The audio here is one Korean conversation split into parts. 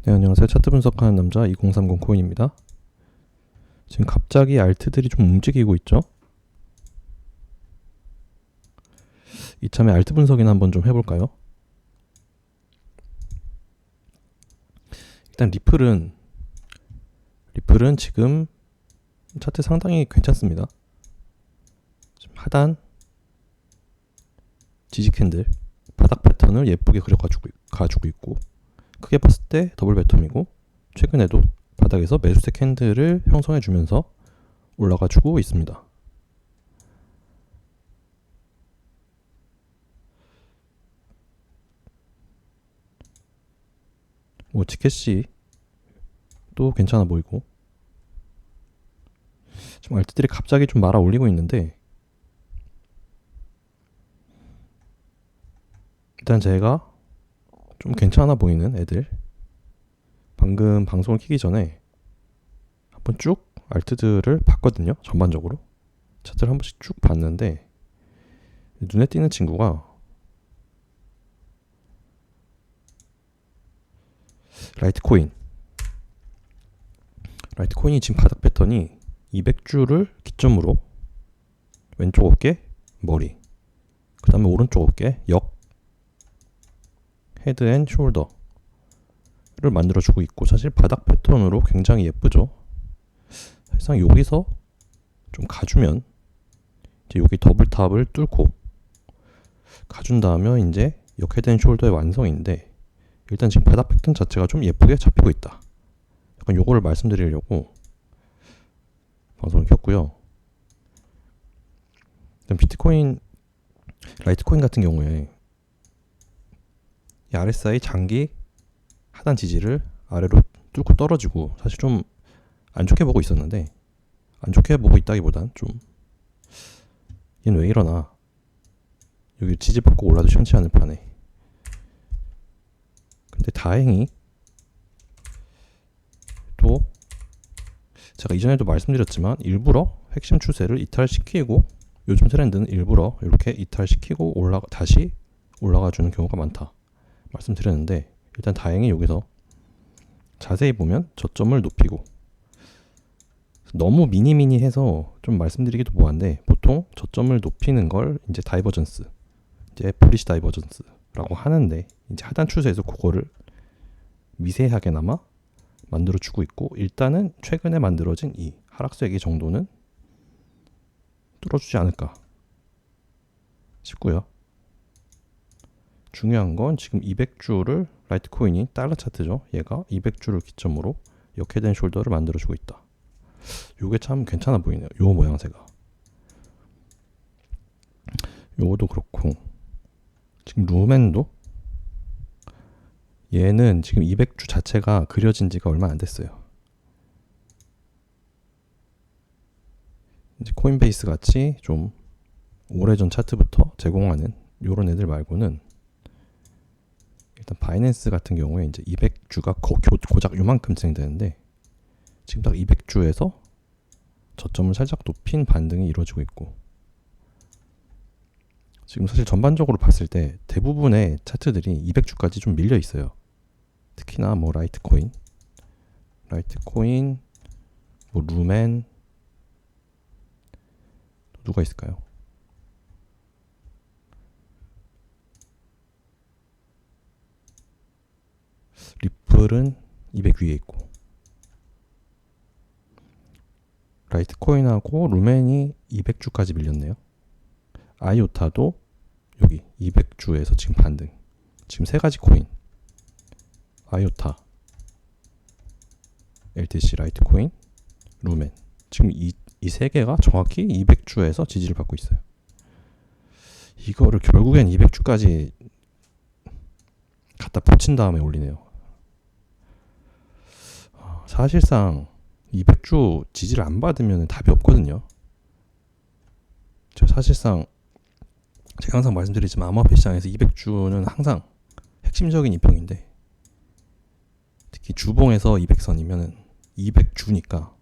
네, 안녕하세요. 차트 분석하는 남자 2030 코인입니다. 지금 갑자기 알트들이 좀 움직이고 있죠? 이참에 알트 분석이나 한번 좀 해볼까요? 일단 리플은 지금 차트 상당히 괜찮습니다. 지금 하단 지지 캔들 바닥 패턴을 예쁘게 그려가지고 있고, 크게 봤을 때 더블 배텀이고, 최근에도 바닥에서 매수세 캔들을 형성해주면서 올라가주고 있습니다. 티켓이 또 괜찮아 보이고, 지금 알트들이 갑자기 좀 말아 올리고 있는데, 일단 제가 좀 괜찮아 보이는 애들, 방금 방송을 키기 전에 한번 쭉 알트들을 봤거든요. 전반적으로 차트를 한 번씩 쭉 봤는데, 눈에 띄는 친구가 라이트코인이 지금 바닥 패턴이 200주를 기점으로 왼쪽 어깨, 머리, 그 다음에 오른쪽 어깨, 헤드 앤 숄더를 만들어주고 있고, 사실 바닥 패턴으로 굉장히 예쁘죠. 사실상 여기서 좀 가주면, 이제 여기 더블탑을 뚫고 가준다면 이제 헤드 앤 숄더의 완성인데, 일단 지금 바닥 패턴 자체가 좀 예쁘게 잡히고 있다. 약간 요거를 말씀드리려고 방송을 켰고요. 일단 비트코인, 라이트코인 같은 경우에 이 RSI 장기 하단 지지를 아래로 뚫고 떨어지고, 사실 좀 안 좋게 보고 있었는데, 안 좋게 보고 있다기보단 좀 얘는 왜 이러나, 여기 지지 받고 올라도 시원치 않을 판에. 근데 다행히 또 제가 이전에도 말씀드렸지만 일부러 핵심 추세를 이탈시키고, 요즘 트렌드는 일부러 이렇게 이탈시키고 다시 올라가 주는 경우가 많다 말씀드렸는데, 일단 다행히 여기서 자세히 보면 저점을 높이고, 너무 미니미니해서 좀 말씀드리기도 뭐한데, 보통 저점을 높이는 걸 이제 다이버전스, 이제 불리시 다이버전스라고 하는데, 이제 하단 추세에서 그거를 미세하게나마 만들어주고 있고, 일단은 최근에 만들어진 이 하락세기 정도는 뚫어주지 않을까 싶고요. 중요한 건 지금 200주를 라이트코인이 달러 차트죠. 얘가 200주를 기점으로 헤드 앤 숄더를 만들어주고 있다. 요게 참 괜찮아 보이네요. 요 모양새가. 요것도 그렇고, 지금 루멘도 얘는 지금 200주 자체가 그려진 지가 얼마 안 됐어요. 이제 코인베이스 같이 좀 오래전 차트부터 제공하는 요런 애들 말고는, 일단 바이낸스 같은 경우에 이제 200주가 고작 요만큼 진행되는데, 지금 딱 200주에서 저점을 살짝 높인 반등이 이루어지고 있고, 지금 사실 전반적으로 봤을 때 대부분의 차트들이 200주까지 좀 밀려 있어요. 특히나 뭐 라이트코인, 뭐 루멘, 누가 있을까요? 리플은 200 위에 있고, 라이트코인하고 루멘이 200주까지 밀렸네요. 아이오타도 여기 200주에서 지금 반등. 지금 세 가지 코인, 아이오타, LTC, 라이트코인, 루멘, 지금 이 세 개가 정확히 200주에서 지지를 받고 있어요. 이거를 결국엔 200주까지 갖다 붙인 다음에 올리네요. 사실상 200주 지지를 안 받으면 답이 없거든요. 사실상 제가 항상 말씀드리지만, 암호화폐 시장에서 200주는 항상 핵심적인 이평인데, 특히 주봉에서 200선이면 200주니까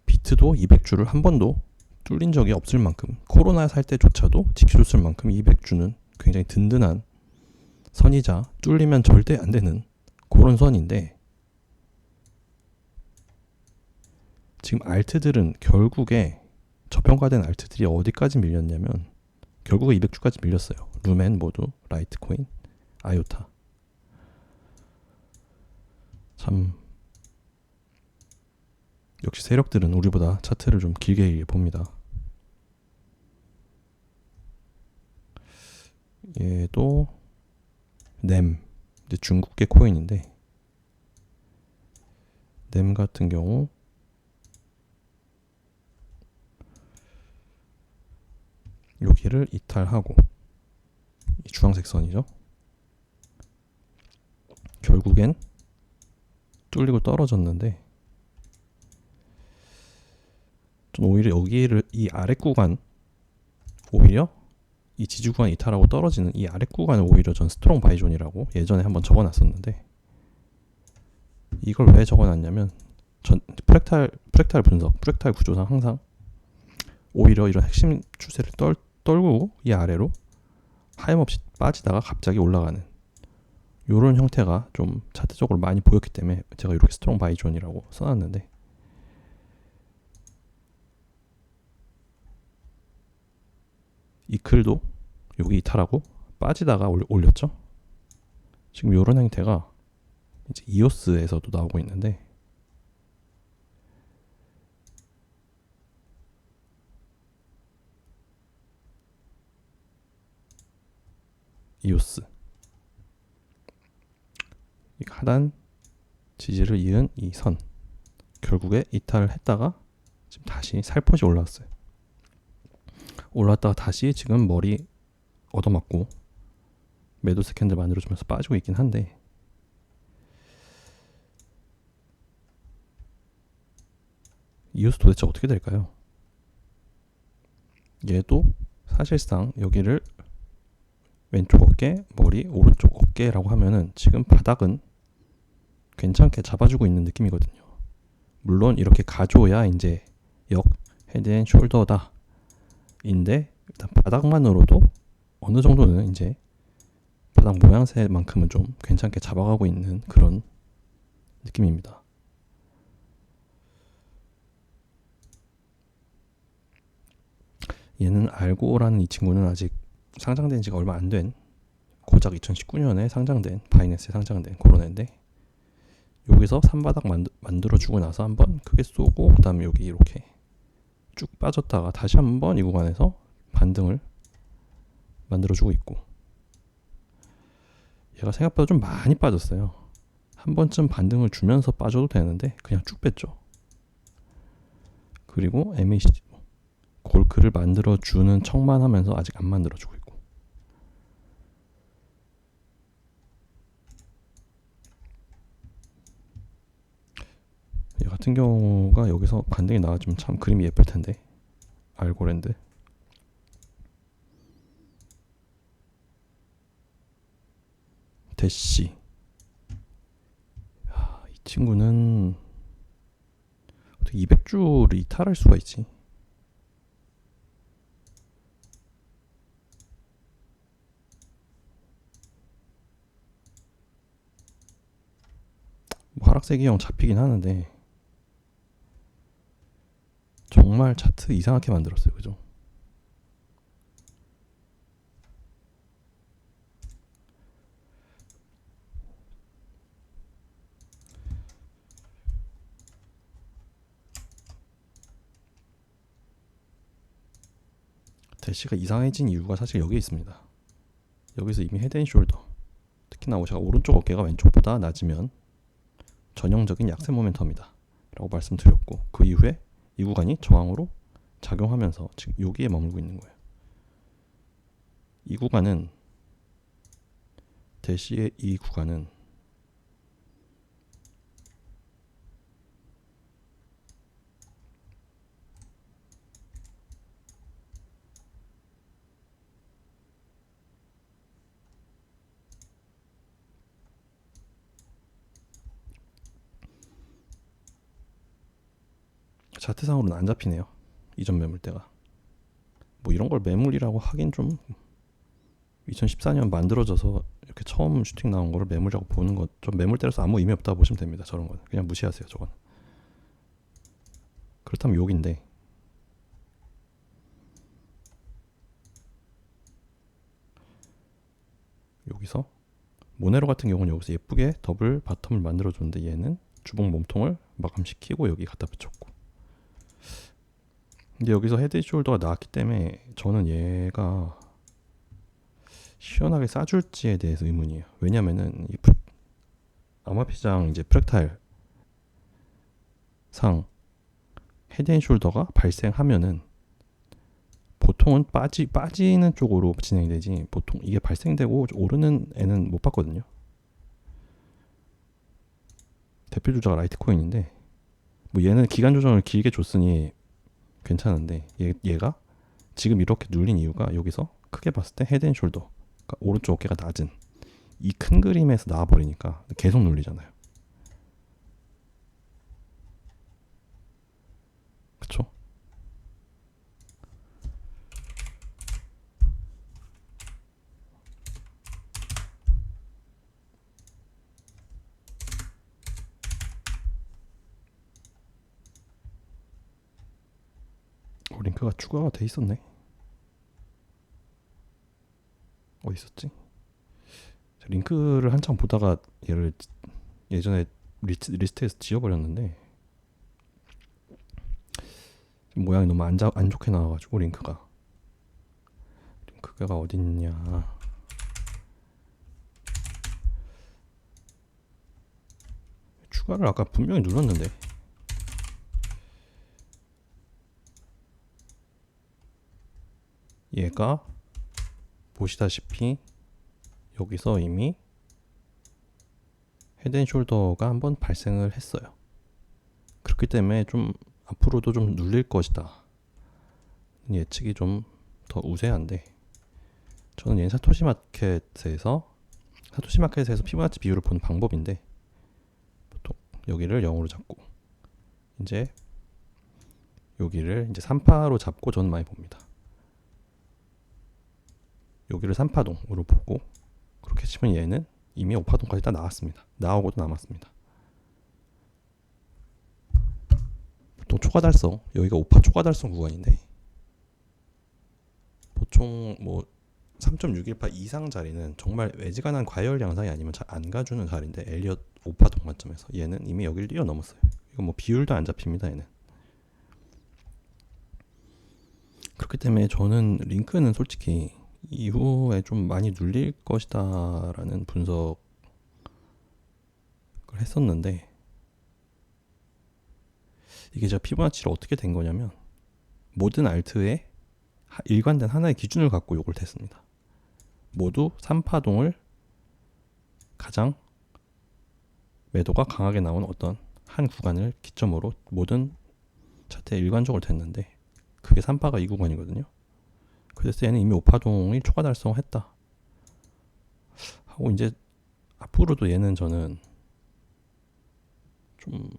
비트도 200주를 한 번도 뚫린 적이 없을 만큼, 코로나 살 때조차도 지켜줬을 만큼 200주는 굉장히 든든한 선이자 뚫리면 절대 안 되는 그런 선인데 지금 알트들은 결국에 저평가된 알트들이 어디까지 밀렸냐면 결국에 200주까지 밀렸어요. 루멘, 모두, 라이트코인, 아요타. 참 역시 세력들은 우리보다 차트를 좀 길게 봅니다. 얘도 넴, 이제 중국계 코인인데 넴 같은 경우 여기를 이탈하고 이 주황색 선이죠. 결국엔 뚫리고 떨어졌는데 전 오히려 여기를 이 아래 구간 오히려 이 지지 구간 이탈하고 떨어지는 이 아래 구간을 오히려 전 스트롱 바이존이라고 예전에 한번 적어놨었는데 이걸 왜 적어놨냐면 전 프랙탈 분석, 프랙탈 구조상 항상 오히려 이런 핵심 추세를 떨고 이 아래로 하염없이 빠지다가 갑자기 올라가는 요런 형태가 좀 차트적으로 많이 보였기 때문에 제가 이렇게 스트롱 바이존이라고 써놨는데 이 글도 여기 이탈하고 빠지다가 올렸죠. 지금 요런 형태가 이제 이오스에서도 나오고 있는데 이오스 이 하단 지지를 이은 이 선 결국에 이탈을 했다가 지금 다시 살포시 올라왔어요. 올라왔다가 다시 지금 머리 얻어맞고 매도 스캔들 만들어주면서 빠지고 있긴 한데 이오스 도대체 어떻게 될까요? 얘도 사실상 여기를 왼쪽 어깨, 머리, 오른쪽 어깨라고 하면은 지금 바닥은 괜찮게 잡아주고 있는 느낌이거든요. 물론 이렇게 가져야 이제 역 헤드 앤 숄더다 인데 일단 바닥만으로도 어느 정도는 이제 바닥 모양새만큼은 좀 괜찮게 잡아가고 있는 그런 느낌입니다. 얘는 알고라는 이 친구는 아직 상장된 지가 얼마 안 된 고작 2019년에 상장된 바이낸스에 상장된 그런 애인데 여기서 산바닥 만들어주고 나서 한번 크게 쏘고 그 다음에 여기 이렇게 쭉 빠졌다가 다시 한번 이 구간에서 반등을 만들어주고 있고 얘가 생각보다 좀 많이 빠졌어요. 한 번쯤 반등을 주면서 빠져도 되는데 그냥 쭉 뺐죠. 그리고 MAC 골크를 만들어주는 척만 하면서 아직 안 만들어주고 있고 얘 같은 경우가 여기서 반등이 나와주면 참 그림이 예쁠 텐데 알고랜드 대시 이 친구는 어떻게 200주를 이탈할 수가 있지? 뭐 하락세 기형 잡히긴 하는데 정말 차트 이상하게 만들었어요. 그죠? 대시가 이상해진 이유가 사실 여기에 있습니다. 여기서 이미 헤드앤숄더 특히나 제가 오른쪽 어깨가 왼쪽보다 낮으면 전형적인 약세 모멘텀이다 라고 말씀드렸고 그 이후에 이 구간이 저항으로 작용하면서 지금 여기에 머물고 있는 거예요. 이 구간은 대시의 이 구간은 차트상으로는 안 잡히네요. 이전 매물대가 뭐 이런 걸 매물이라고 하긴 좀 2014년 만들어져서 이렇게 처음 슈팅 나온 거를 매물이라고 보는 것, 좀 매물 때려서 아무 의미 없다고 보시면 됩니다. 저런 거는 그냥 무시하세요. 저건. 그렇다면 욕인데, 여기서 모네로 같은 경우는 여기서 예쁘게 더블 바텀을 만들어줬는데, 얘는 주봉 몸통을 마감시키고 여기 갖다 붙였고. 근데 여기서 헤드숄더가 나왔기 때문에 저는 얘가 시원하게 싸줄지에 대해서 의문이에요. 왜냐면은 이 아마피장 이제 프랙탈 상 헤드앤숄더가 발생하면은 보통은 빠지는 쪽으로 진행되지, 보통 이게 발생되고 오르는 애는 못 봤거든요. 대표 주자가 라이트코인인데, 뭐 얘는 기간 조정을 길게 줬으니 괜찮은데, 얘가 지금 이렇게 눌린 이유가 여기서 크게 봤을 때 헤드앤숄더, 그러니까 오른쪽 어깨가 낮은 이 큰 그림에서 나와버리니까 계속 눌리잖아요. 그쵸? 링크가 추가가 돼 있었네. 어디 있었지? 링크를 한참 보다가 얘를 예전에 리스트에서 지워버렸는데, 모양이 너무 안 좋게 나와가지고 링크가 어딨냐. 추가를 아까 분명히 눌렀는데, 얘가 보시다시피 여기서 이미 헤드앤숄더가 한번 발생을 했어요. 그렇기 때문에 좀 앞으로도 좀 눌릴 것이다 예측이 좀 더 우세한데, 저는 얘는 사토시마켓에서 피보나치 비율을 보는 방법인데, 보통 여기를 0으로 잡고 이제 여기를 이제 3파로 잡고 저는 많이 봅니다. 여기를 3파동으로 보고, 그렇게 치면 얘는 이미 5파동까지 다 나왔습니다. 나오고도 남았습니다. 보통 초과달성, 여기가 5파 초과달성 구간인데, 보통 뭐 3.618 이상 자리는 정말 애지간한 과열 양상이 아니면 잘 안 가주는 자리인데, 엘리엇 5파동 관점에서 얘는 이미 여기를 뛰어넘었어요. 이건 뭐 비율도 안 잡힙니다. 얘는. 그렇기 때문에 저는 링크는 솔직히 이후에 좀 많이 눌릴 것이다 라는 분석을 했었는데, 이게 제가 피보나치를 어떻게 된 거냐면, 모든 알트에 일관된 하나의 기준을 갖고 요걸 댔습니다. 모두 3파동을 가장 매도가 강하게 나온 어떤 한 구간을 기점으로 모든 차트에 일관적으로 댔는데, 그게 3파가 이 구간이거든요. 그래서 얘는 이미 5파동이 초과 달성했다 하고, 이제 앞으로도 얘는 저는 좀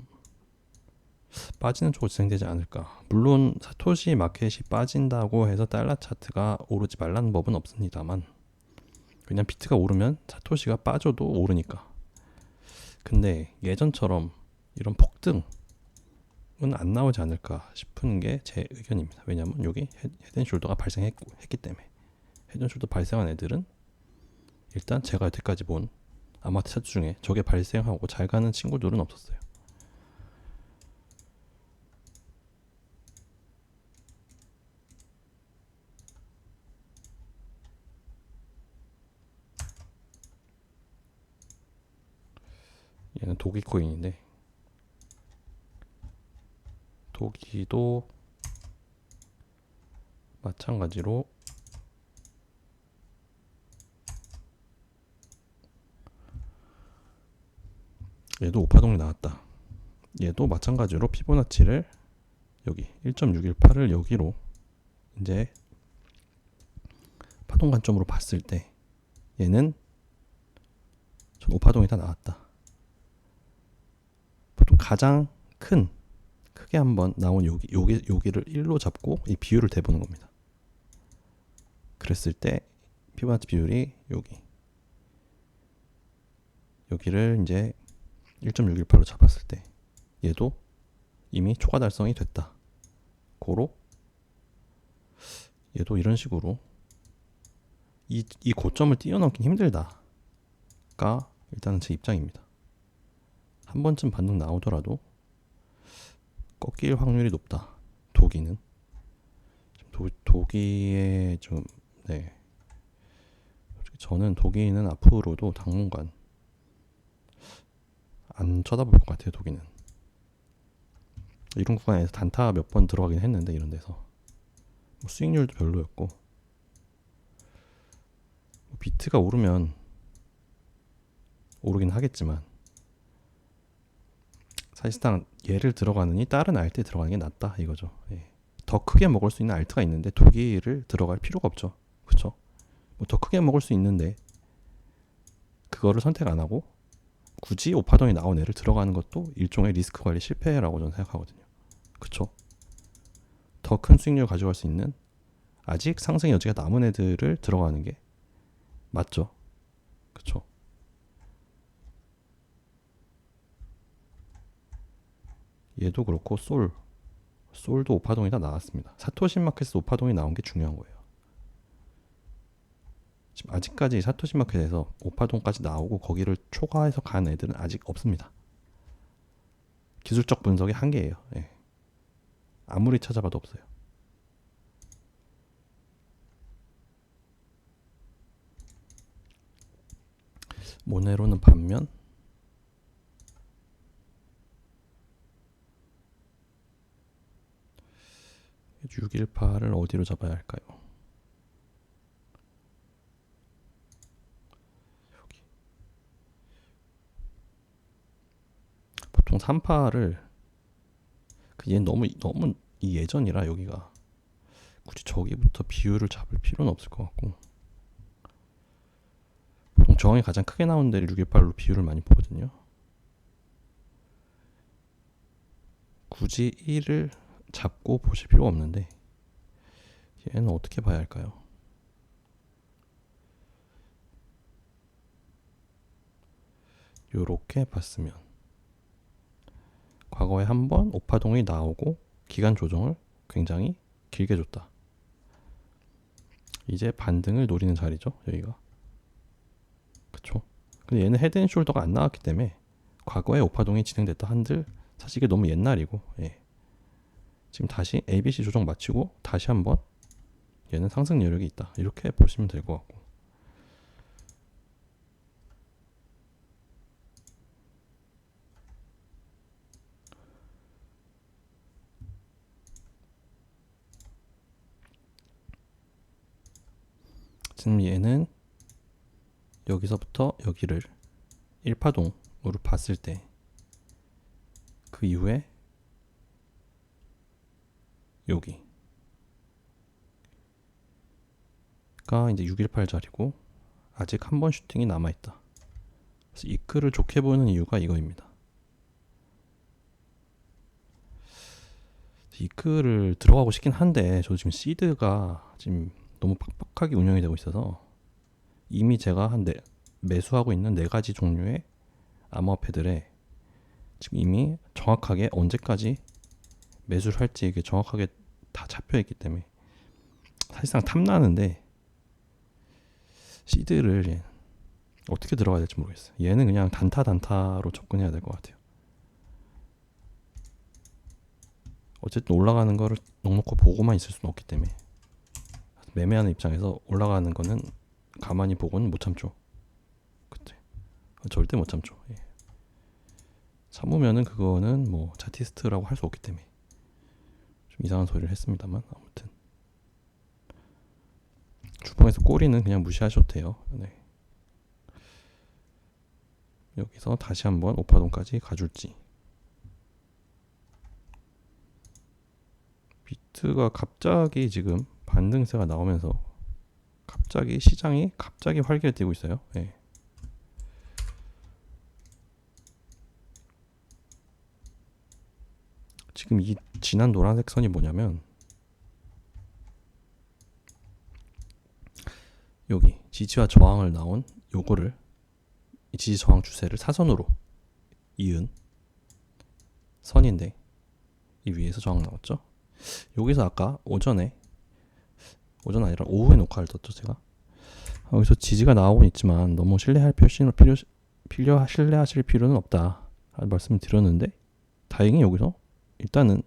빠지는 쪽으로 진행되지 않을까. 물론 사토시 마켓이 빠진다고 해서 달러 차트가 오르지 말라는 법은 없습니다만, 그냥 비트가 오르면 사토시가 빠져도 오르니까. 근데 예전처럼 이런 폭등은 안 나오지 않을까 싶은 게 제 의견입니다. 왜냐면 여기 헤드앤숄더가 발생했기 때문에. 헤드앤숄더 발생한 애들은 일단 제가 여태까지 본 아마트 차트 중에 저게 발생하고 잘 가는 친구들은 없었어요. 얘는 도기코인인데, 도기도 마찬가지로 얘도 5파동이 나왔다. 얘도 마찬가지로 피보나치를 여기 1.618을 여기로 이제 파동 관점으로 봤을 때 얘는 전 5파동이 다 나왔다. 보통 가장 크게 한번 나온 여기를 1로 잡고 이 비율을 대보는 겁니다. 그랬을 때 피보나치 비율이 여기를 이제 1.618로 잡았을 때 얘도 이미 초과 달성이 됐다. 고로 얘도 이런 식으로 이 고점을 뛰어넘긴 힘들다가 일단은 제 입장입니다. 한 번쯤 반등 나오더라도 꺾일 확률이 높다. 도기는 도기에 좀 저는 도기는 앞으로도 당분간 안 쳐다볼 것 같아요. 도기는 이런 구간에서 단타 몇 번 들어가긴 했는데 이런 데서 수익률도 별로였고 비트가 오르면 오르긴 하겠지만 사실상 얘를 들어가느니 다른 알트에 들어가는 게 낫다 이거죠. 예. 더 크게 먹을 수 있는 알트가 있는데 도기를 들어갈 필요가 없죠. 그쵸? 더 크게 먹을 수 있는데 그거를 선택 안 하고 굳이 오파동이 나온 애를 들어가는 것도 일종의 리스크 관리 실패라고 저는 생각하거든요. 그쵸? 더 큰 수익률을 가져갈 수 있는 아직 상승 여지가 남은 애들을 들어가는 게 맞죠. 그쵸? 얘도 그렇고 솔도 오파동이 다 나왔습니다. 사토시 마켓에서 오파동이 나온 게 중요한 거예요. 지금 아직까지 사토시 마켓에서 오파동까지 나오고 거기를 초과해서 간 애들은 아직 없습니다. 기술적 분석의 한계예요. 예. 아무리 찾아봐도 없어요. 모네로는 반면 618을 어디로 잡아야 할까요? 여기. 보통 38을 얘는 너무 이 예전이라 여기가 굳이 저기부터 비율을 잡을 필요는 없을 것 같고 보통 저항이 가장 크게 나오는 데를 618로 비율을 많이 보거든요. 굳이 1을 잡고 보실 필요가 없는데 얘는 어떻게 봐야 할까요? 요렇게 봤으면 과거에 한번 오파동이 나오고 기간 조정을 굉장히 길게 줬다. 이제 반등을 노리는 자리죠. 여기가. 그쵸? 근데 얘는 헤드앤숄더가 안 나왔기 때문에 과거에 오파동이 진행됐다 한들 사실 이게 너무 옛날이고 예. 지금 다시 ABC 조정 마치고 다시 한번 얘는 상승 여력이 있다. 이렇게 보시면 될 것 같고 지금 얘는 여기서부터 여기를 1파동으로 봤을 때 그 이후에 여기가 이제 618 자리고 아직 한 번 슈팅이 남아있다. 그래서 이크를 좋게 보는 이유가 이거입니다. 이크를 들어가고 싶긴 한데 저도 지금 시드가 지금 너무 빡빡하게 운영이 되고 있어서 이미 제가 매수하고 있는 4가지 종류의 암호화폐들에 지금 이미 정확하게 언제까지 매수를 할지 이게 정확하게 다 잡혀있기 때문에 사실상 탐나는데 시드를 어떻게 들어가야 될지 모르겠어요. 얘는 그냥 단타로 접근해야 될 것 같아요. 어쨌든 올라가는 거를 넉넉히 보고만 있을 수는 없기 때문에 매매하는 입장에서 올라가는 거는 가만히 보고는 못 참죠. 그때 절대 못 참죠. 예. 참으면은 그거는 뭐 차티스트라고 할 수 없기 때문에 좀 이상한 소리를 했습니다만 아무튼 주봉에서 꼬리는 그냥 무시하셔도 돼요. 네. 여기서 다시 한번 오파동까지 가줄지. 비트가 갑자기 지금 반등세가 나오면서 갑자기 시장이 갑자기 활기를 띠고 있어요. 네. 지금 이 진한 노란색 선이 뭐냐면 여기 지지와 저항을 나온 요거를 이 지지 저항 추세를 사선으로 이은 선인데 이 위에서 저항 나왔죠. 여기서 아까 오전 아니라 오후에 녹화를 떴죠 제가. 여기서 지지가 나오곤 있지만 너무 신뢰하실 필요는 없다 라는 말씀을 드렸는데, 다행히 여기서 일단은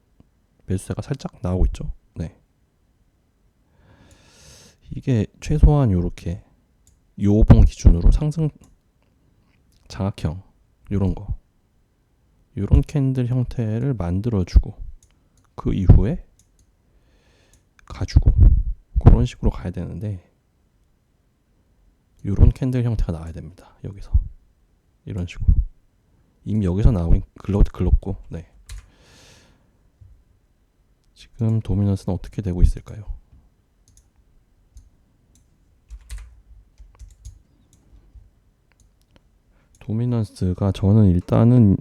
매수세가 살짝 나오고 있죠. 네. 이게 최소한 요렇게 요봉 기준으로 상승 장악형 요런 캔들 형태를 만들어주고 그 이후에 가지고 그런 식으로 가야 되는데, 요런 캔들 형태가 나와야 됩니다. 여기서 이런 식으로 이미 여기서 나오긴 글렀고, 네. 지금 도미넌스는 어떻게 되고 있을까요? 도미넌스가 저는 일단은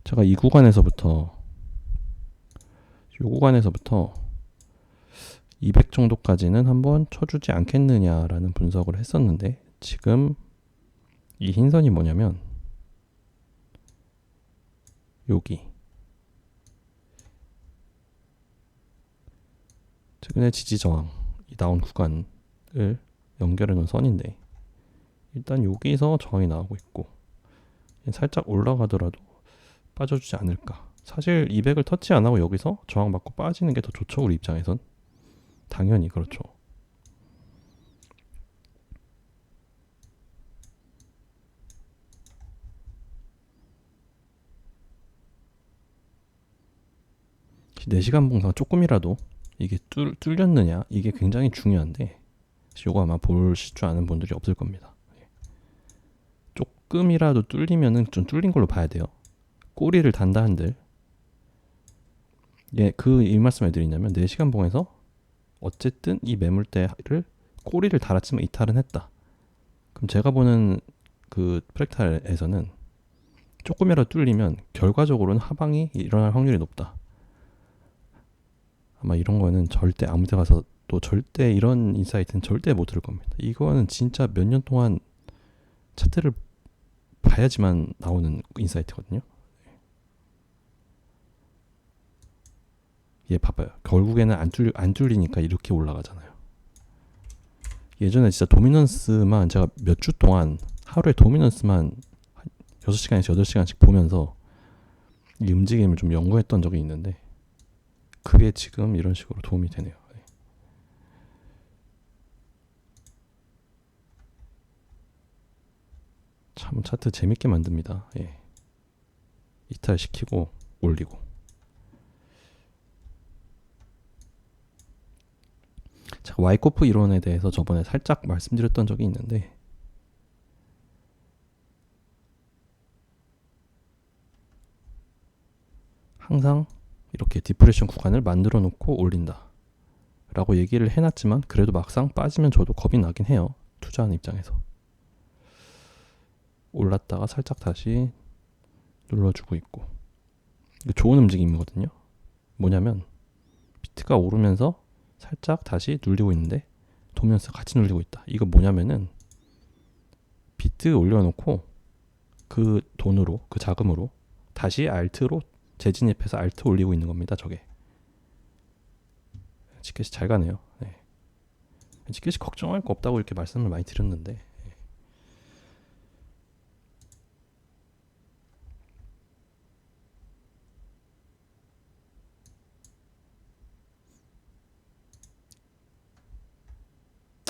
제가 이 구간에서부터 200 정도까지는 한번 쳐주지 않겠느냐라는 분석을 했었는데, 지금 이 흰선이 뭐냐면 여기 최근에 지지 저항이 나온 구간을 연결해 놓은 선인데, 일단 여기서 저항이 나오고 있고 살짝 올라가더라도 빠져주지 않을까. 사실 200을 터치 안 하고 여기서 저항 받고 빠지는 게 더 좋죠, 우리 입장에선. 당연히 그렇죠. 네 시간 봉상 조금이라도 이게 뚫렸느냐, 이게 굉장히 중요한데, 요거 아마 보실 줄 아는 분들이 없을 겁니다. 조금이라도 뚫리면은 좀 뚫린 걸로 봐야 돼요. 꼬리를 단다 한들, 이 말씀을 드리냐면 4시간 봉에서 어쨌든 이 매물대를 꼬리를 달았지만 이탈은 했다. 그럼 제가 보는 그 프랙탈에서는 조금이라도 뚫리면 결과적으로는 하방이 일어날 확률이 높다. 아마 이런 거는 절대 아무 데 가서 또 절대 이런 인사이트는 절대 못 들을 겁니다. 이거는 진짜 몇 년 동안 차트를 봐야지만 나오는 인사이트거든요. 얘 봐봐요. 결국에는 안 뚫리니까 이렇게 올라가잖아요. 예전에 진짜 도미넌스만 제가 몇 주 동안 하루에 도미넌스만 6시간에서 8시간씩 보면서 이 움직임을 좀 연구했던 적이 있는데, 그게 지금 이런 식으로 도움이 되네요. 참 차트 재밌게 만듭니다. 예. 이탈시키고 올리고. 제가 와이코프 이론에 대해서 저번에 살짝 말씀드렸던 적이 있는데, 항상 이렇게 디프레션 구간을 만들어 놓고 올린다 라고 얘기를 해놨지만, 그래도 막상 빠지면 저도 겁이 나긴 해요. 투자하는 입장에서. 올랐다가 살짝 다시 눌러주고 있고, 좋은 움직임이거든요. 뭐냐면 비트가 오르면서 살짝 다시 눌리고 있는데 도면서 같이 눌리고 있다. 이거 뭐냐면은 비트 올려놓고 그 돈으로, 그 자금으로 다시 알트로 재진입해서 알트 올리고 있는 겁니다. 저게 지켓이 잘 가네요. 네. 지켓이 걱정할 거 없다고 이렇게 말씀을 많이 드렸는데,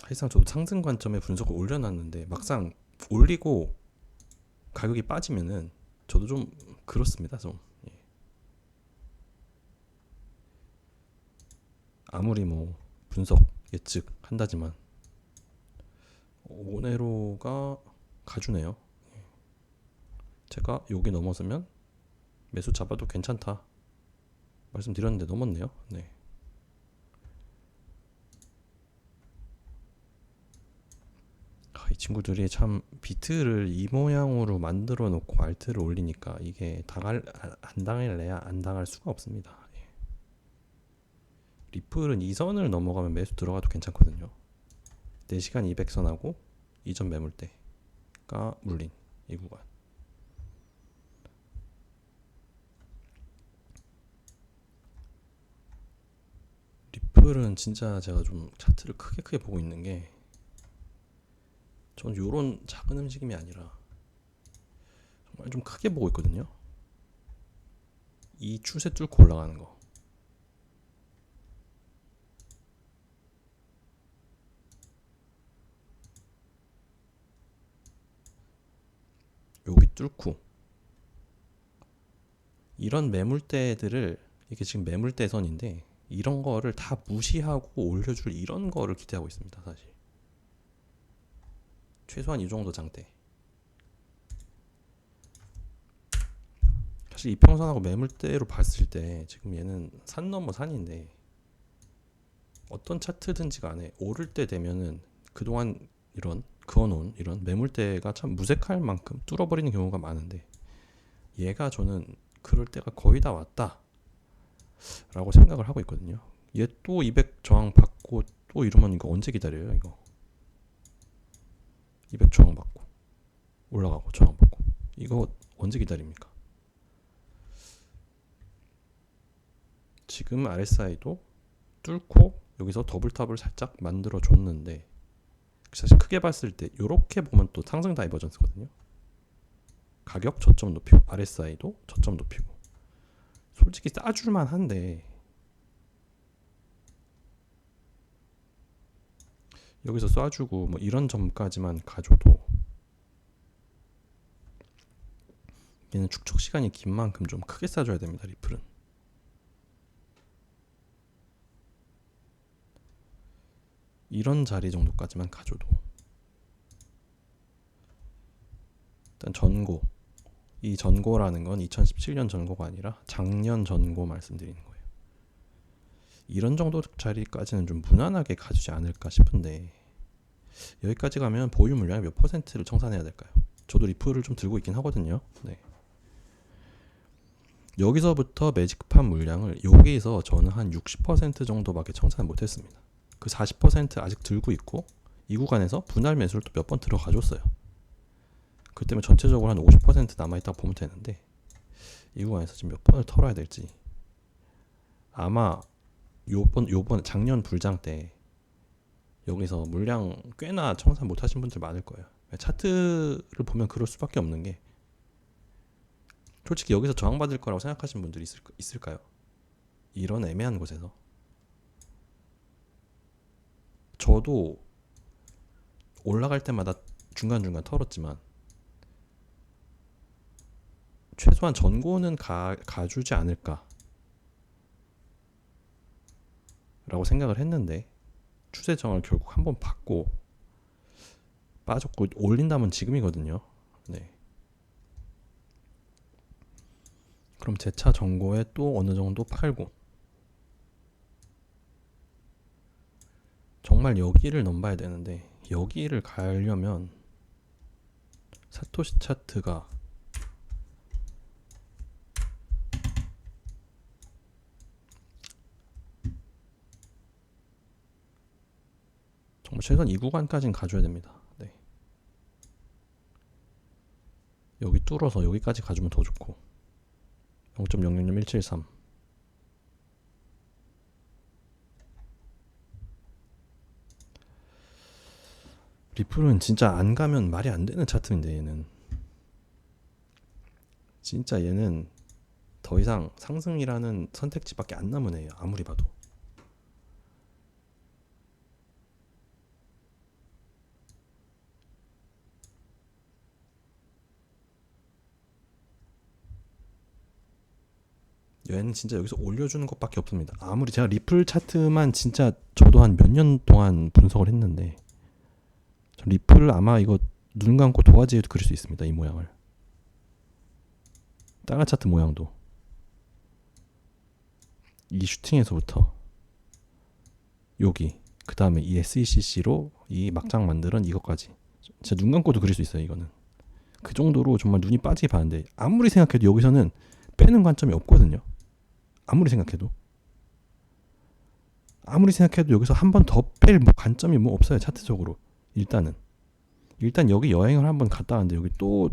사실상 저도 상승 관점에 분석을 올려놨는데 막상 올리고 가격이 빠지면은 저도 좀 그렇습니다. 좀 아무리 뭐 분석 예측 한다지만 오네로가 가주네요. 제가 여기 넘어서면 매수 잡아도 괜찮다 말씀드렸는데 넘었네요. 네. 이 친구들이 참 비트를 이 모양으로 만들어 놓고 알트를 올리니까 이게 안 당할래야 안 당할 수가 없습니다. 리플은 이 선을 넘어가면 매수 들어가도 괜찮거든요. 4시간 200선하고 이전 매물대가 물린 이 구간. 리플은 진짜 제가 좀 차트를 크게 보고 있는 게, 전 요런 작은 움직임이 아니라 정말 좀 크게 보고 있거든요. 이 추세 뚫고 올라가는 거. 여기 뚫고 이런 매물대들을, 이게 지금 매물대선인데 이런 거를 다 무시하고 올려줄 이런 거를 기대하고 있습니다. 사실 최소한 이 정도 장대. 사실 이평선하고 매물대로 봤을 때 지금 얘는 산 넘어 산인데, 어떤 차트든지 간에 오를 때 되면은 그동안 이런 그어놓은 이런 매물대가 참 무색할 만큼 뚫어버리는 경우가 많은데, 얘가 저는 그럴 때가 거의 다 왔다 라고 생각을 하고 있거든요. 얘 또 200 저항 받고 또 이러면 이거 언제 기다려요? 이거 200 저항 받고 올라가고 저항 받고 이거 언제 기다립니까? 지금 RSI도 뚫고 여기서 더블탑을 살짝 만들어 줬는데, 사실 크게 봤을 때 이렇게 보면 또 상승 다이버전스거든요. 가격 저점 높이고 RSI도 저점 높이고 솔직히 싸줄만 한데, 여기서 쏴주고 뭐 이런 점까지만 가줘도 얘는 축적 시간이 긴 만큼 좀 크게 쏴줘야 됩니다. 리플은 이런 자리 정도까지만 가줘도. 일단 전고, 이 전고라는 건 2017년 전고가 아니라 작년 전고 말씀드리는 거예요. 이런 정도 자리까지는 좀 무난하게 가주지 않을까 싶은데, 여기까지 가면 보유 물량의 몇 퍼센트를 청산해야 될까요? 저도 리플을 좀 들고 있긴 하거든요. 네. 여기서부터 매직판 물량을 여기서 저는 한 60% 정도밖에 청산 못했습니다. 그 40% 아직 들고 있고, 이 구간에서 분할 매수를 또 몇 번 들어가 줬어요. 그 때문에 전체적으로 한 50% 남아있다고 보면 되는데, 이 구간에서 지금 몇 번을 털어야 될지. 아마 요번 작년 불장 때 여기서 물량 꽤나 청산 못하신 분들 많을 거예요. 차트를 보면 그럴 수밖에 없는 게, 솔직히 여기서 저항받을 거라고 생각하시는 분들이 있을까요? 이런 애매한 곳에서. 저도 올라갈 때마다 중간중간 털었지만 최소한 전고는 가주지 않을까 라고 생각을 했는데, 추세 정을 결국 한번 받고 빠졌고, 올린다면 지금이거든요. 네. 그럼 제 차 전고에 또 어느 정도 팔고, 정말 여기를 넘봐야 되는데, 여기를 가려면 사토시 차트가 정말 최소한 이 구간까지는 가줘야 됩니다. 네. 여기 뚫어서 여기까지 가주면 더 좋고, 0.000173. 리플은 진짜 안 가면 말이 안 되는 차트인데, 얘는 진짜 얘는 더 이상 상승이라는 선택지밖에 안 남은 애예요. 아무리 봐도. 얘는 진짜 여기서 올려주는 것밖에 없습니다. 아무리 제가 리플 차트만 진짜 저도 한 몇 년 동안 분석을 했는데, 리플을 아마 이거 눈 감고 도화지에도 그릴 수 있습니다. 이 모양을. 다른 차트 모양도 이 슈팅에서부터 여기, 그 다음에 이 SECC로 이 막장 만드는 이것까지 진짜 눈 감고도 그릴 수 있어요. 이거는 그 정도로 정말 눈이 빠지게 봤는데, 아무리 생각해도 여기서는 빼는 관점이 없거든요. 아무리 생각해도 아무리 생각해도 여기서 한 번 더 뺄 뭐 관점이 뭐 없어요. 차트적으로. 일단 여기 여행을 한번 갔다 왔는데 여기 또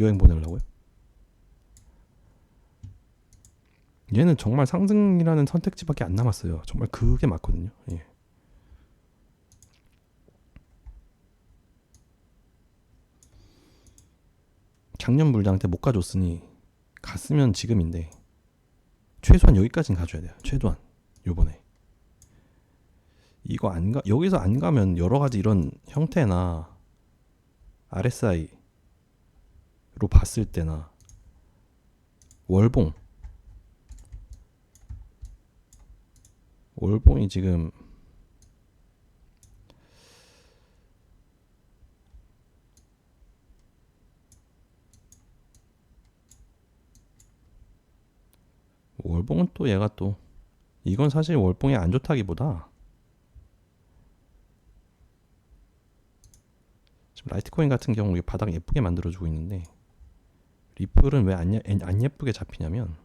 여행 보내려고요? 얘는 정말 상승이라는 선택지밖에 안 남았어요. 정말 그게 맞거든요. 예. 작년 불장 때 못 가줬으니 갔으면 지금인데 최소한 여기까지는 가줘야 돼요. 최소한 요번에 이거 안 가, 여기서 안 가면 여러 가지 이런 형태나 RSI로 봤을 때나 월봉이 지금 월봉은 또 얘가 또 이건 사실 월봉이 안 좋다기보다 지금 라이트코인 같은 경우 바닥 예쁘게 만들어주고 있는데 리플은 왜 안 예쁘게 잡히냐면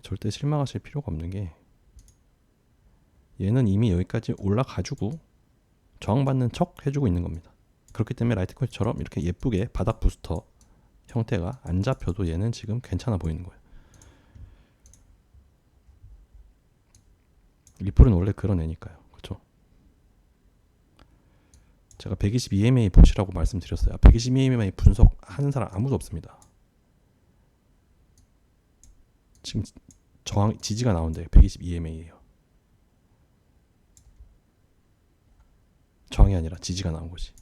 절대 실망하실 필요가 없는 게 얘는 이미 여기까지 올라가지고 저항받는 척 해주고 있는 겁니다. 그렇기 때문에 라이트코인처럼 이렇게 예쁘게 바닥 부스터 형태가 안 잡혀도 얘는 지금 괜찮아 보이는 거예요. 리플은 원래 그런 애니까요. 그렇죠? 제가 120 EMA 보시라고 말씀드렸어요. 120 EMA 분석하는 사람 아무도 없습니다. 지금 저항 지지가 나온대. 120 EMA예요. 저항이 아니라 지지가 나온 거지.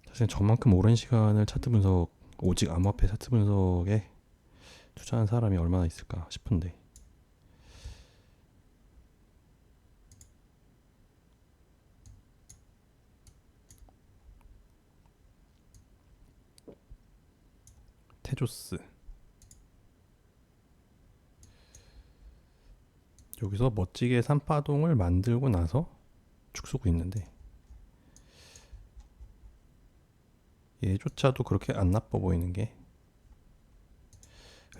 사실 저만큼 오랜 시간을 차트 분석, 오직 암호화폐 차트 분석에 투자한 사람이 얼마나 있을까 싶은데 테조스 여기서 멋지게 산파동을 만들고 나서 죽쓰고 있는데 얘조차도 그렇게 안 나빠 보이는 게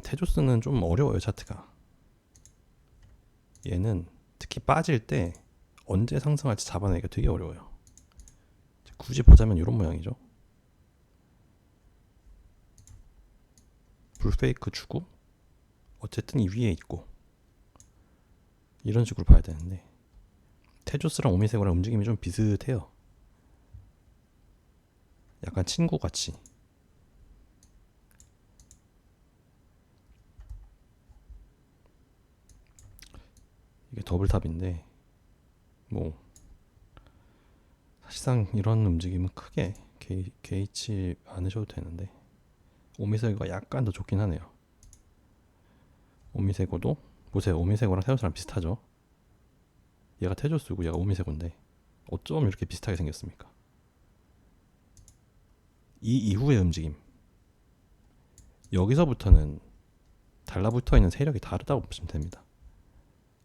테조스는 좀 어려워요. 차트가 얘는 특히 빠질 때 언제 상승할지 잡아내기가 되게 어려워요. 굳이 보자면 이런 모양이죠. 불페이크 주고 어쨌든 이 위에 있고 이런 식으로 봐야 되는데 테조스랑 오미세고랑 움직임이 좀 비슷해요. 약간 친구같이. 이게 더블탑인데 뭐 사실상 이런 움직임은 크게 개의치 않으셔도 되는데 오미세고가 약간 더 좋긴 하네요. 오미세고도 보세요. 오미세고랑 테조스랑 비슷하죠. 얘가 테조스고 얘가 오미세고인데 어쩜 이렇게 비슷하게 생겼습니까? 이 이후의 움직임 여기서부터는 달라붙어있는 세력이 다르다고 보시면 됩니다.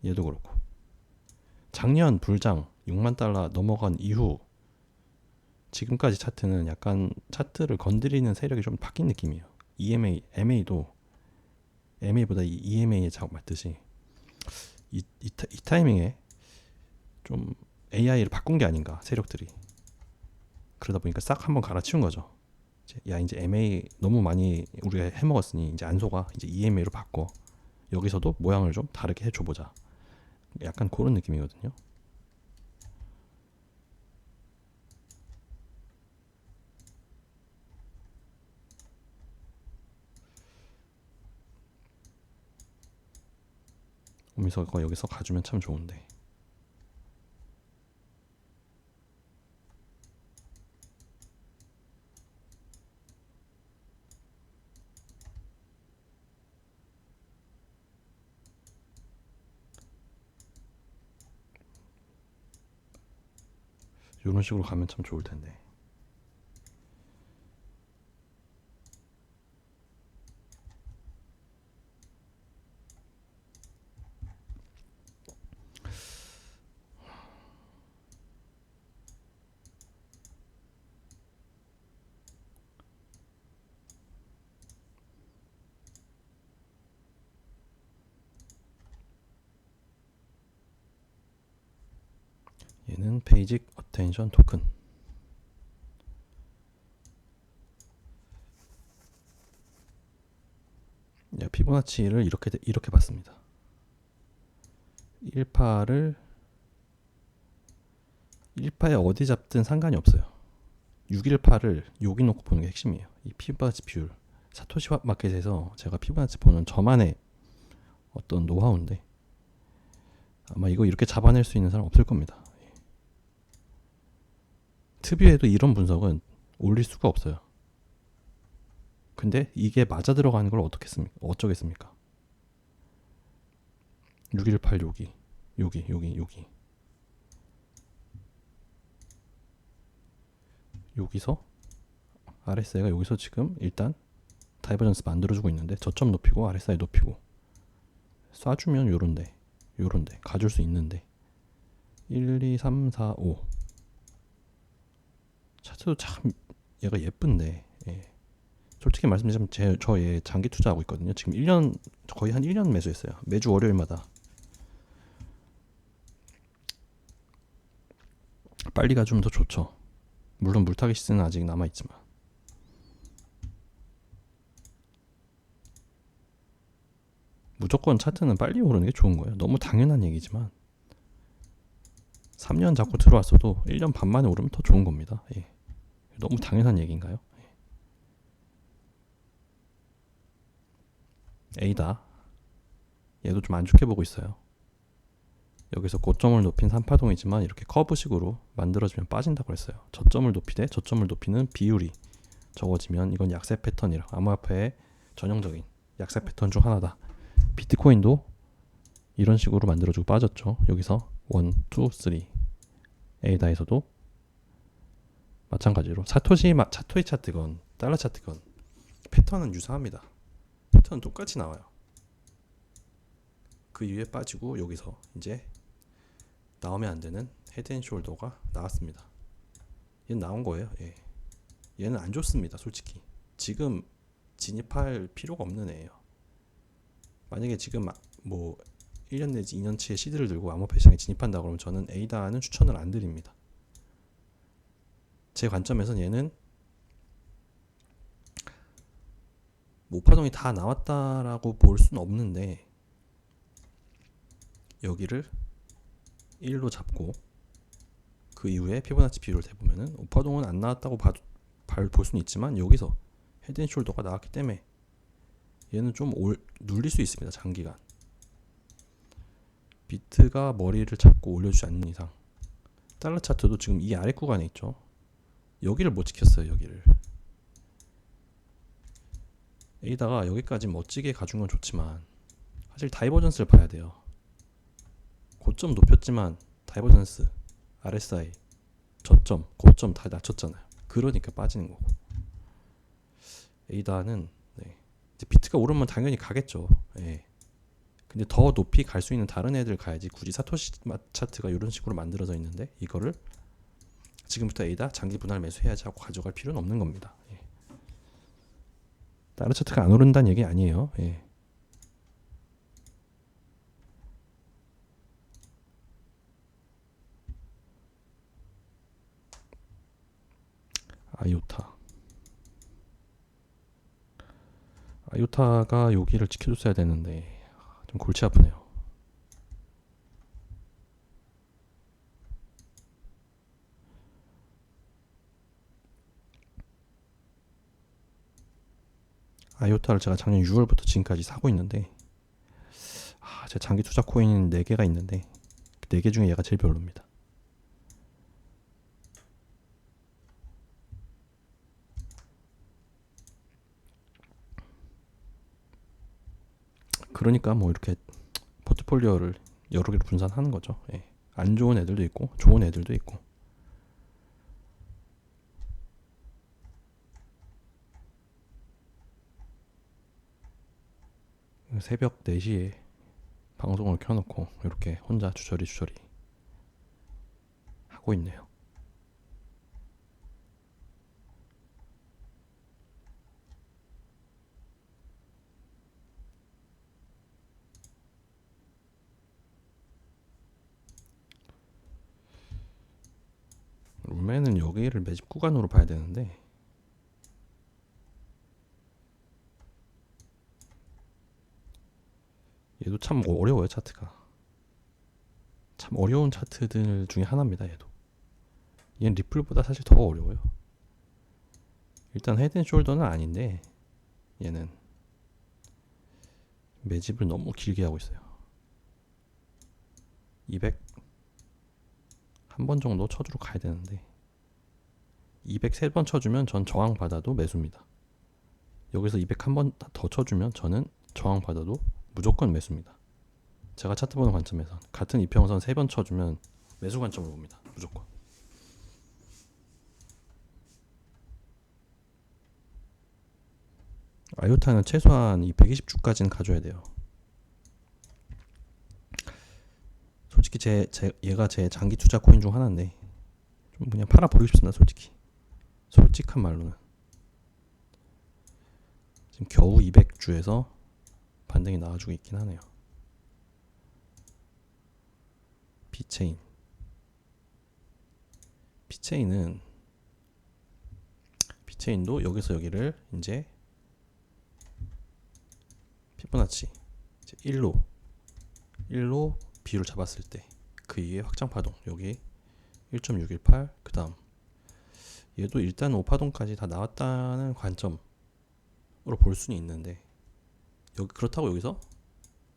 얘도 그렇고 작년 불장 6만 달러 넘어간 이후 지금까지 차트는 약간 차트를 건드리는 세력이 좀 바뀐 느낌이에요. EMA, MA도 MA보다 이 EMA에 자꾸 맞듯이 이 타이밍에 좀 AI를 바꾼 게 아닌가 세력들이. 그러다 보니까 싹 한번 갈아치운 거죠. 야 이제 MA 너무 많이 우리가 해먹었으니 이제 안 속아. 이제 EMA로 바꿔. 여기서도 모양을 좀 다르게 해줘보자. 약간 그런 느낌이거든요. 오미서가 여기서 가주면 참 좋은데 이런 식으로 가면 참 좋을 텐데. 얘는 베이직 어텐션 토큰. 피보나치를 이렇게 봤습니다. 1파에 어디 잡든 상관이 없어요. 618을 여기 놓고 보는 게 핵심이에요. 이 피보나치 비율. 사토시 마켓에서 제가 피보나치 보는 저만의 어떤 노하우인데 아마 이거 이렇게 잡아낼 수 있는 사람 없을 겁니다. 특유에도 이런 분석은 올릴 수가 없어요. 근데 이게 맞아 들어가는 걸 어쩌겠습니까? 618 여기 여기서 RSI가 여기서 지금 일단 다이버전스 만들어주고 있는데 저점 높이고 RSI 높이고 쏴주면 요런데 가줄 수 있는데 1, 2, 3, 4, 5 차트도 참 얘가 예쁜데 솔직히 말씀드리자면 저 얘 장기 투자하고 있거든요. 지금 1년 거의 한 1년 매수했어요. 매주 월요일마다 빨리 가주면 더 좋죠. 물론 물타기 시즌은 아직 남아있지만 무조건 차트는 빨리 오르는 게 좋은 거예요. 너무 당연한 얘기지만 3년 잡고 들어왔어도 1년 반 만에 오르면 더 좋은 겁니다. 너무 당연한 얘기인가요? 에이다 얘도 좀 안 좋게 보고 있어요. 여기서 고점을 높인 3파동이지만 이렇게 커브식으로 만들어지면 빠진다고 했어요. 저점을 높이되 저점을 높이는 비율이 적어지면 이건 약세 패턴이라 암호화폐의 전형적인 약세 패턴 중 하나다. 비트코인도 이런 식으로 만들어주고 빠졌죠. 여기서 1, 2, 3 에이다에서도 마찬가지로 사토이 차트건 달러 차트건 패턴은 유사합니다. 패턴은 똑같이 나와요. 그 이후에 빠지고 여기서 이제 나오면 안 되는 헤드앤숄더가 나왔습니다. 얘는 나온 거예요. 얘는 안 좋습니다. 솔직히 지금 진입할 필요가 없는 애예요. 만약에 지금 뭐 1년 내지 2년치의 시드를 들고 암호화폐 시장에 진입한다 그러면 저는 에이다는 추천을 안 드립니다. 제 관점에선 얘는 모파동이 다 나왔다라고 볼 수는 없는데 여기를 1로 잡고 그 이후에 피보나치 비율을 대보면은 오파동은 안 나왔다고 볼 수는 있지만 여기서 헤드앤숄더가 나왔기 때문에 얘는 좀 눌릴 수 있습니다. 장기간 비트가 머리를 잡고 올려주지 않는 이상 달러 차트도 지금 이 아래 구간에 있죠. 여기를 못 지켰어요. 여기를 에이다가 여기까지 멋지게 가준 건 좋지만 사실 다이버전스를 봐야 돼요. 고점 높였지만 다이버전스, RSI, 저점, 고점 다 낮췄잖아요. 그러니까 빠지는 거고 에이다는 이제 비트가 오르면 당연히 가겠죠. 근데 더 높이 갈 수 있는 다른 애들 가야지. 굳이 사토시 차트가 이런 식으로 만들어져 있는데 이거를 지금부터 에이다 장기 분할 매수해야지 하고 가져갈 필요는 없는 겁니다. 다른 차트가 안 오른다는 얘기 아니에요. 아이오타가 여기를 지켜줬어야 되는데 좀 골치 아프네요. 아이오타를 제가 작년 6월부터 지금까지 사고 있는데 제 장기 투자 코인 4개가 있는데 그 4개 중에 얘가 제일 별로입니다. 그러니까 뭐 이렇게 포트폴리오를 여러 개로 분산하는 거죠. 안 좋은 애들도 있고 좋은 애들도 있고. 새벽 4시에 방송을 켜놓고 이렇게 혼자 주저리 하고 있네요. 얘는 여기를 매집 구간으로 봐야 되는데 얘도 참 어려워요. 차트가 참 어려운 차트들 중에 하나입니다. 얘는 리플보다 사실 더 어려워요. 일단 헤드앤숄더는 아닌데 얘는 매집을 너무 길게 하고 있어요. 200 한 번 정도 쳐주러 가야 되는데 200 3번 쳐주면 전 저항 받아도 매수입니다. 여기서 200 한 번 더 쳐주면 저는 저항 받아도 무조건 매수입니다. 제가 차트 보는 관점에서 같은 이평선 3번 쳐주면 매수 관점으로 봅니다. 무조건. 아요타는 최소한 이 120주까지는 가져야 돼요. 솔직히 얘가 제 장기 투자 코인 중 하나인데 좀 그냥 팔아버리고 싶습니다. 솔직한 말로는 지금 겨우 200주에서 반등이 나와주고 있긴 하네요. 비체인도 여기서 여기를 이제 피보나치 이제 1로 B를 잡았을 때 그 이후에 확장 파동 여기 1.618 그 다음 얘도 일단 5파동까지 다 나왔다는 관점으로 볼 수는 있는데 그렇다고 여기서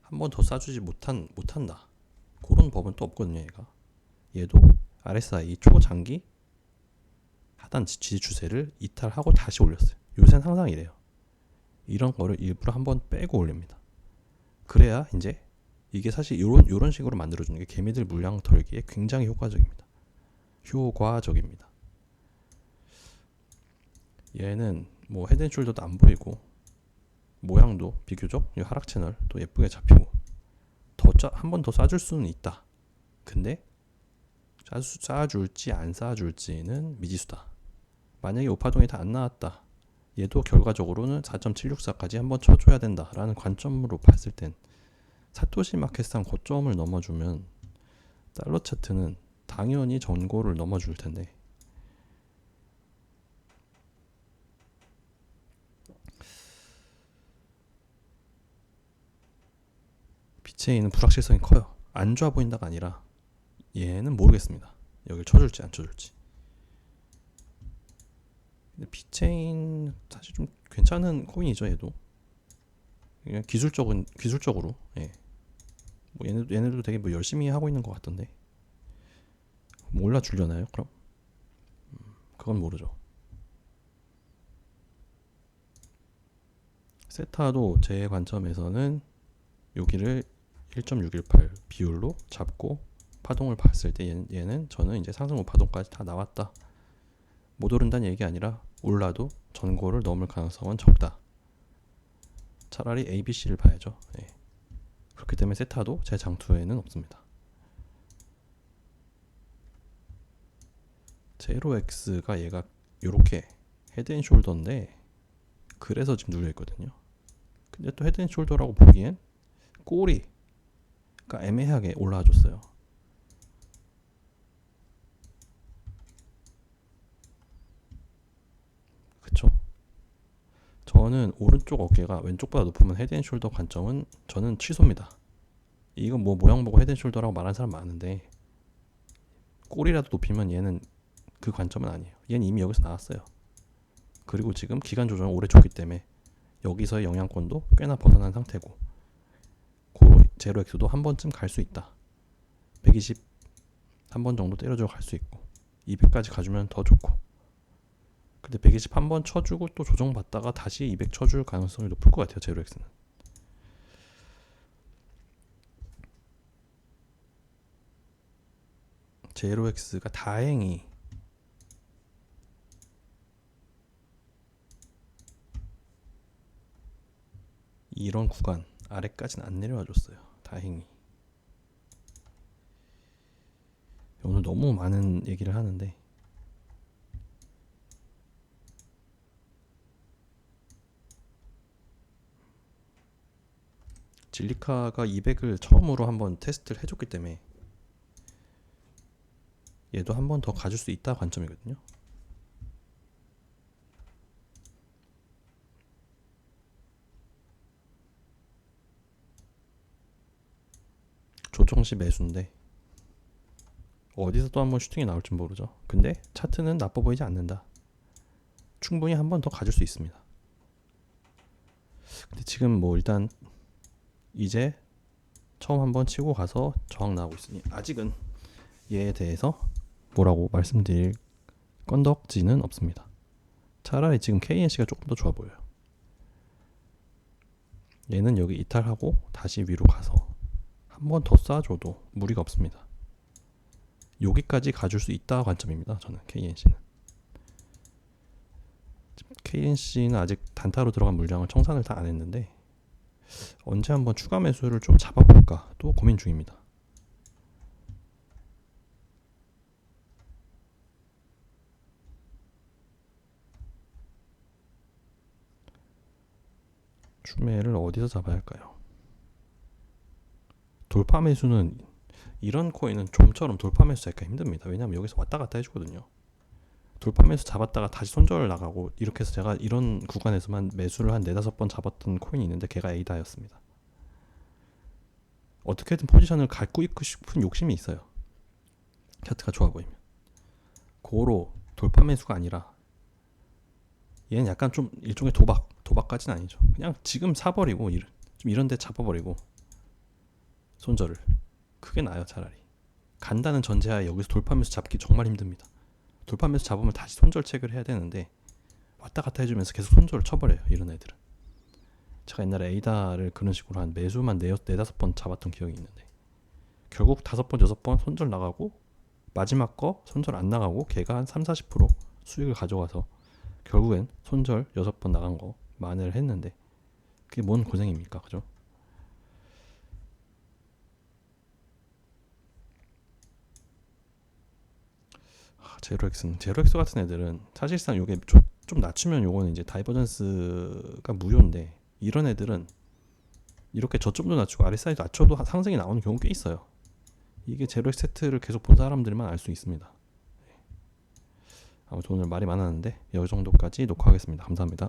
한 번 더 쏴주지 못한다 그런 법은 또 없거든요. 얘도 RSI 초장기 하단 지지 추세를 이탈하고 다시 올렸어요. 요새는 항상 이래요. 이런 거를 일부러 한번 빼고 올립니다. 그래야 이제 이게 사실 요런 식으로 만들어주는 게 개미들 물량 털기에 굉장히 효과적입니다. 얘는 뭐 헤드앤숄더도 안 보이고 모양도 비교적 이 하락 채널 또 예쁘게 잡히고 한 번 더 쏴줄 수는 있다. 근데 쏴줄지 안 쏴줄지는 미지수다. 만약에 5파동이 다 안 나왔다. 얘도 결과적으로는 4.764까지 한번 쳐줘야 된다라는 관점으로 봤을 땐 사토시 마켓상 고점을 넘어주면 달러 차트는 당연히 전고를 넘어줄 텐데 비체인은 불확실성이 커요. 안 좋아 보인다가 아니라 얘는 모르겠습니다. 여길 쳐줄지 안 쳐줄지. 근데 비체인 사실 좀 괜찮은 코인이죠. 얘도 그냥 기술적으로 뭐 얘네들도 되게 뭐 열심히 하고 있는 것 같던데 뭐 올라주려나요? 그럼 그건 모르죠. 세타도 제 관점에서는 여기를 1.618 비율로 잡고 파동을 봤을 때 얘는 저는 이제 상승 5파동까지 다 나왔다. 못 오른다는 얘기 아니라 올라도 전고를 넘을 가능성은 적다. 차라리 ABC를 봐야죠. 그렇기 때문에 세타도 제 장투에는 없습니다. 제로X가 얘가 요렇게 헤드앤숄더인데 그래서 지금 눌려있거든요. 근데 또 헤드앤숄더라고 보기엔 꼬리가 애매하게 올라와줬어요. 그쵸? 저는 오른쪽 어깨가 왼쪽보다 높으면 헤드앤숄더 관점은 저는 취소입니다. 이건 뭐 모양 보고 헤드앤숄더라고 말하는 사람 많은데 꼬리라도 높이면 얘는 그 관점은 아니에요. 얘는 이미 여기서 나왔어요. 그리고 지금 기간 조정을 오래 줬기 때문에 여기서의 영향권도 꽤나 벗어난 상태고 제로엑스도 한 번쯤 갈 수 있다. 120 한 번 정도 때려줘 갈 수 있고 200까지 가주면 더 좋고 근데 120 한 번 쳐주고 또 조정받다가 다시 200 쳐줄 가능성이 높을 것 같아요. 제로엑스는 제로엑스가 다행히 이런 구간 아래까지는 안 내려와 줬어요. 다행히. 오늘 너무 많은 얘기를 하는데 질리카가 200을 처음으로 한번 테스트를 해줬기 때문에 얘도 한 번 더 가줄 수 있다 관점이거든요. 조정시 매수인데 어디서 또 한 번 슈팅이 나올지 모르죠. 근데 차트는 나빠 보이지 않는다. 충분히 한 번 더 가줄 수 있습니다. 근데 지금 뭐 일단 이제 처음 한번 치고 가서 저항 나오고 있으니 아직은 얘에 대해서 뭐라고 말씀드릴 건덕지는 없습니다. 차라리 지금 KNC가 조금 더 좋아 보여요. 얘는 여기 이탈하고 다시 위로 가서 한 번 더 쏴줘도 무리가 없습니다. 여기까지 가줄 수 있다 관점입니다. 저는 KNC는 아직 단타로 들어간 물량을 청산을 다 안 했는데 언제 한번 추가 매수를 좀 잡아볼까 또 고민 중입니다. 추매를 어디서 잡아야 할까요? 돌파 매수는 이런 코인은 좀처럼 돌파 매수 잡기가 힘듭니다. 왜냐하면 여기서 왔다 갔다 해주거든요. 돌파 매수 잡았다가 다시 손절 나가고 이렇게 해서 제가 이런 구간에서만 매수를 한 4-5번 잡았던 코인이 있는데 걔가 에이다였습니다. 어떻게든 포지션을 갖고 있고 싶은 욕심이 있어요. 차트가 좋아 보이면. 고로 돌파 매수가 아니라 얘는 약간 좀 일종의 도박까지는 아니죠. 그냥 지금 사버리고 좀 이런 데 잡아버리고 손절을. 그게 나아요. 차라리. 간다는 전제하에 여기서 돌파 매수 잡기 정말 힘듭니다. 돌파 매수 잡으면 다시 손절 체크를 해야 되는데 왔다 갔다 해주면서 계속 손절을 쳐버려요. 이런 애들은. 제가 옛날에 에이다를 그런 식으로 한 매수만 4-5번 잡았던 기억이 있는데 결국 5번, 6번 손절 나가고 마지막 거 손절 안 나가고 걔가 한 30-40% 수익을 가져가서 결국엔 손절 6번 나간 거 만회를 했는데 그게 뭔 고생입니까? 그죠? 제로엑스 같은 애들은 사실상 요게 좀 낮추면 요거는 이제 다이버전스가 무효인데 이런 애들은 이렇게 저점도 낮추고 RSI도 낮춰도 상승이 나오는 경우 꽤 있어요. 이게 제로엑스 세트를 계속 본 사람들만 알 수 있습니다. 아무튼 오늘 말이 많았는데 이 정도까지 녹화하겠습니다. 감사합니다.